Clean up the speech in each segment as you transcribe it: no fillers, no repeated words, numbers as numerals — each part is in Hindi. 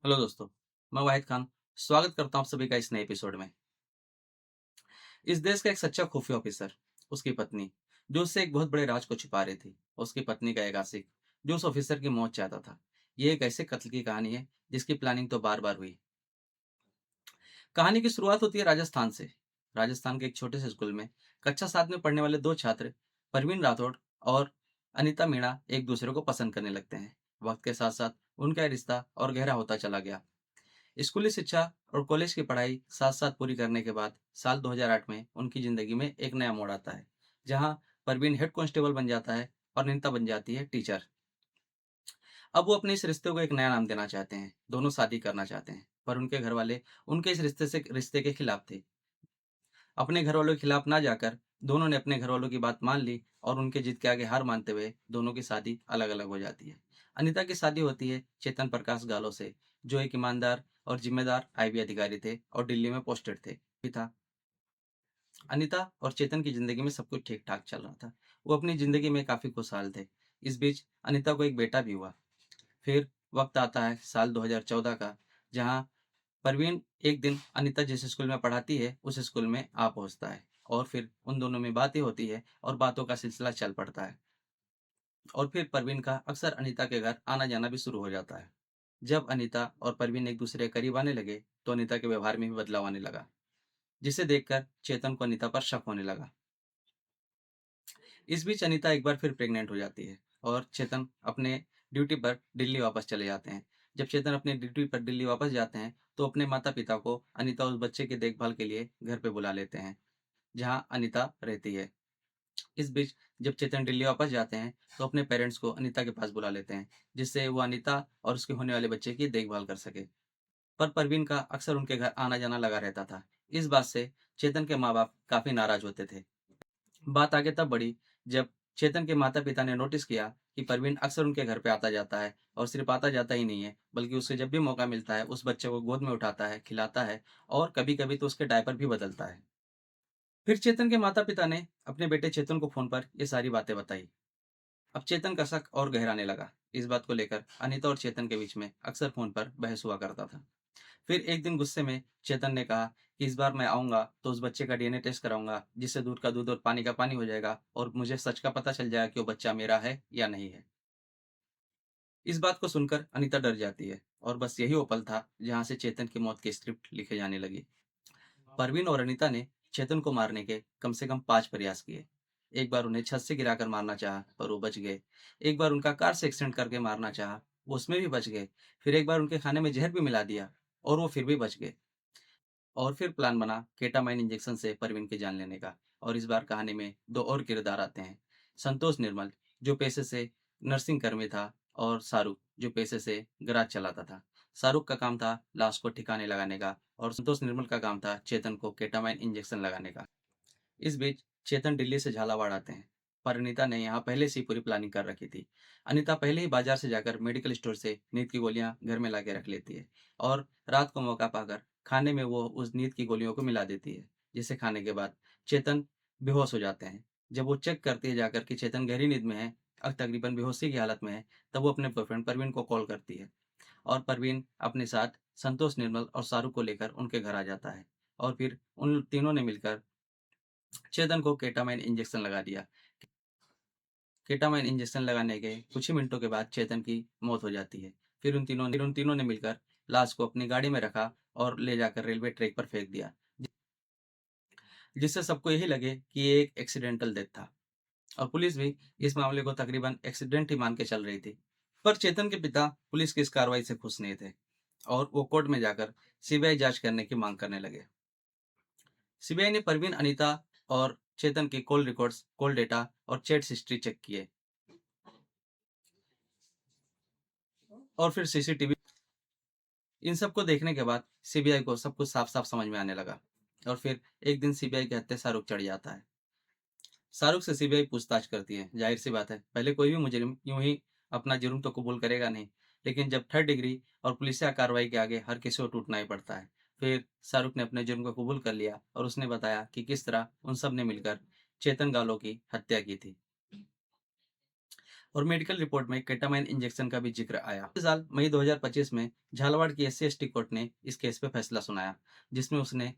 हेलो दोस्तों, मैं वाहिद खान स्वागत करता हूँ आप सभी का इस नए एपिसोड में। इस देश का एक सच्चा खुफिया ऑफिसर, उसकी पत्नी, जो उससे एक बहुत बड़े राज को छुपा रही थी, उसकी पत्नी का एक आशिक, जो उस ऑफिसर की मौत चाहता था। ये एक ऐसे कत्ल की कहानी है जिसकी प्लानिंग तो बार बार हुई। कहानी की शुरुआत होती है राजस्थान से। राजस्थान के एक छोटे से स्कूल में कक्षा 7 में पढ़ने वाले दो छात्र, परवीन राठौड़ और अनिता मीणा, एक दूसरे को पसंद करने लगते हैं। वक्त के साथ साथ उनका रिश्ता और गहरा होता चला गया। स्कूली शिक्षा और कॉलेज की पढ़ाई साथ साथ पूरी करने के बाद साल 2008 में उनकी जिंदगी में एक नया मोड़ आता है, जहां परवीन हेड कांस्टेबल बन जाता है और नीता बन जाती है टीचर। अब वो अपने इस रिश्ते को एक नया नाम देना चाहते हैं, दोनों शादी करना चाहते हैं, पर उनके घर वाले उनके इस रिश्ते के खिलाफ थे। अपने घर वालों के खिलाफ ना जाकर दोनों ने अपने घर वालों की बात मान ली और उनके जिद के आगे हार मानते हुए दोनों की शादी अलग अलग हो जाती है। अनिता की शादी होती है चेतन प्रकाश गालो से, जो एक ईमानदार और जिम्मेदार आईबी अधिकारी थे और दिल्ली में पोस्टेड थे भी था। अनिता और चेतन की जिंदगी में सब कुछ ठीक ठाक चल रहा था। वो अपनी जिंदगी में काफी खुशहाल थे। इस बीच अनिता को एक बेटा भी हुआ। फिर वक्त आता है साल 2014 का, जहां परवीन एक दिन अनिता जिस स्कूल में पढ़ाती है उस स्कूल में आ पहुंचता है और फिर उन दोनों में बातें होती है और बातों का सिलसिला चल पड़ता है। और फिर परवीन का अक्सर अनिता के घर आना जाना भी शुरू हो जाता है। जब अनिता और परवीन एक दूसरे के करीब आने लगे तो अनिता के व्यवहार में भी बदलाव आने लगा, जिसे देखकर चेतन को अनिता पर शक होने लगा। इस बीच अनिता एक बार फिर प्रेग्नेंट हो जाती है और चेतन अपने ड्यूटी पर दिल्ली वापस चले जाते हैं। जब चेतन अपने ड्यूटी पर दिल्ली वापस जाते हैं तो अपने माता पिता को अनिता उस बच्चे की देखभाल के लिए घर पे बुला लेते हैं, जहां अनिता रहती है। इस बीच जब चेतन दिल्ली वापस जाते हैं तो अपने पेरेंट्स को अनिता के पास बुला लेते हैं, जिससे वो अनिता और उसके होने वाले बच्चे की देखभाल कर सके। पर परवीन का अक्सर उनके घर आना जाना लगा रहता था। इस बात से चेतन के माँ बाप काफी नाराज होते थे। बात आगे तब बढ़ी जब चेतन के माता पिता ने नोटिस किया कि परवीन अक्सर उनके घर पे आता जाता है, और सिर्फ आता जाता ही नहीं है बल्कि उसे जब भी मौका मिलता है उस बच्चे को गोद में उठाता है, खिलाता है और कभी कभी तो उसके डायपर भी बदलता है। फिर चेतन के माता पिता ने अपने बेटे चेतन को फोन पर ये सारी बातें बताई। अब चेतन का शक और गहराने लगा। इस बात को लेकर अनिता और चेतन के बीच में अक्सर फोन पर बहस हुआ करता था। फिर एक दिन गुस्से में चेतन ने कहा कि इस बार मैं आऊंगा तो उस बच्चे का डीएनए टेस्ट कराऊंगा, जिससे दूध का दूध और पानी का पानी हो जाएगा और मुझे सच का पता चल जाएगा कि वो बच्चा मेरा है या नहीं है। इस बात को सुनकर अनीता डर जाती है और बस यही वो पल था जहां से चेतन की मौत की स्क्रिप्ट लिखे जाने लगी। परवीन और अनीता ने चेतन को मारने के कम से कम 5 प्रयास किए। एक बार उन्हें छत से गिराकर मारना चाहा पर वो बच गए। एक बार उनका कार से एक्सीडेंट करके मारना चाहा, वो उसमें भी बच गए। फिर एक बार उनके खाने में जहर भी मिला दिया और वो फिर भी बच गए। और फिर प्लान बना केटामाइन इंजेक्शन से परवीन की जान लेने का। और इस बार कहानी में दो और किरदार आते हैं। संतोष निर्मल, जो पेशे से नर्सिंग कर्मी था, और शाहरुख, जो पेशे से गैराज चलाता था। शाहरुख का काम था लाश को ठिकाने लगाने का और संतोष निर्मल का काम था चेतन को केटामाइन इंजेक्शन लगाने का। इस बीच चेतन दिल्ली से झालावाड़ आते हैं, पर अनीता ने यहाँ पहले से ही पूरी प्लानिंग कर रखी थी। अनीता पहले ही बाजार से जाकर मेडिकल स्टोर से नींद की गोलियां घर में लाके रख लेती है और रात को मौका पाकर खाने में वो उस नींद की गोलियों को मिला देती है, जिसे खाने के बाद चेतन बेहोश हो जाते हैं। जब वो चेक करती है जाकर कि चेतन गहरी नींद में है, तकरीबन बेहोशी की हालत में है, तब वो अपने बॉयफ्रेंड परवीन को कॉल करती है और परवीन अपने साथ संतोष निर्मल और शाहरुख को लेकर उनके घर आ जाता है। और फिर उन तीनों ने मिलकर चेतन को केटामाइन इंजेक्शन लगा दिया। केटामाइन इंजेक्शन लगाने के कुछ ही मिनटों के बाद चेतन की मौत हो जाती है। फिर उन तीनों ने मिलकर लाश को अपनी गाड़ी में रखा और ले जाकर रेलवे ट्रैक पर फेंक दिया, जिससे सबको यही लगे कि ये एक एक्सीडेंटल डेथ था। और पुलिस भी इस मामले को तकरीबन एक्सीडेंट ही मान के चल रही थी। पर चेतन के पिता पुलिस की इस कार्रवाई से खुश नहीं थे और वो कोर्ट में जाकर सीबीआई जांच करने की मांग करने लगे। सीबीआई ने परवीन, अनीता और चेतन के कॉल रिकॉर्ड्स, कॉल डेटा और चैट हिस्ट्री चेक किए और फिर सीसीटीवी। इन सब को देखने के बाद सीबीआई को सब कुछ साफ साफ समझ में आने लगा। और फिर एक दिन सीबीआई के हत्थे शाहरुख चढ़ जाता है। शाहरुख से सीबीआई पूछताछ करती है। जाहिर सी बात है, पहले कोई भी मुजरिम यूं ही अपना जुर्म तो कबूल करेगा नहीं, लेकिन जब थर्ड डिग्री और पुलिसिया कार्रवाई के आगे हर किसी को टूटना ही पड़ता है। फिर शाहरुख ने अपने जुर्म को कबूल कर लिया और उसने बताया कि किस तरह उन सब ने मिलकर चेतन गालो की हत्या की थी। और मेडिकल रिपोर्ट में केटामाइन इंजेक्शन का भी जिक्र आया। इस साल मई 2025 में झालावाड़ की SC/ST कोर्ट ने इस केस पे फैसला सुनाया, जिसमें उसने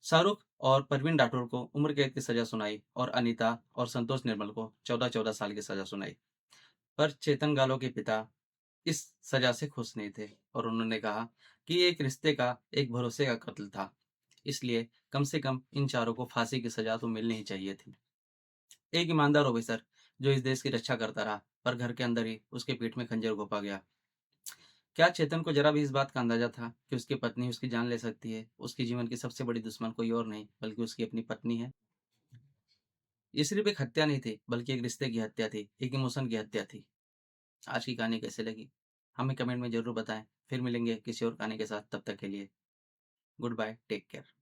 शाहरुख और परवीन राठौर को उम्र कैद की सजा सुनाई और अनीता और संतोष निर्मल को 14-14 साल की सजा सुनाई। पर चेतन गालो के पिता इस सजा से खुश नहीं थे और उन्होंने कहा कि ये एक रिश्ते का, एक भरोसे का कत्ल था, इसलिए कम से कम इन चारों को फांसी की सजा तो मिलनी ही चाहिए थी। एक ईमानदार ऑफिसर जो इस देश की रक्षा करता रहा, पर घर के अंदर ही उसके पीठ में खंजर घोंपा गया। क्या चेतन को जरा भी इस बात का अंदाजा था कि उसकी पत्नी उसकी जान ले सकती है? उसके जीवन की सबसे बड़ी दुश्मन कोई और नहीं, बल्कि उसकी अपनी पत्नी है। ये सिर्फ एक हत्या नहीं थी, बल्कि एक रिश्ते की हत्या थी, एक इमोशन की हत्या थी। आज की कहानी कैसे लगी? हमें कमेंट में ज़रूर बताएँ। फिर मिलेंगे किसी और कहानी के साथ, तब तक के लिए गुड बाय, टेक केयर।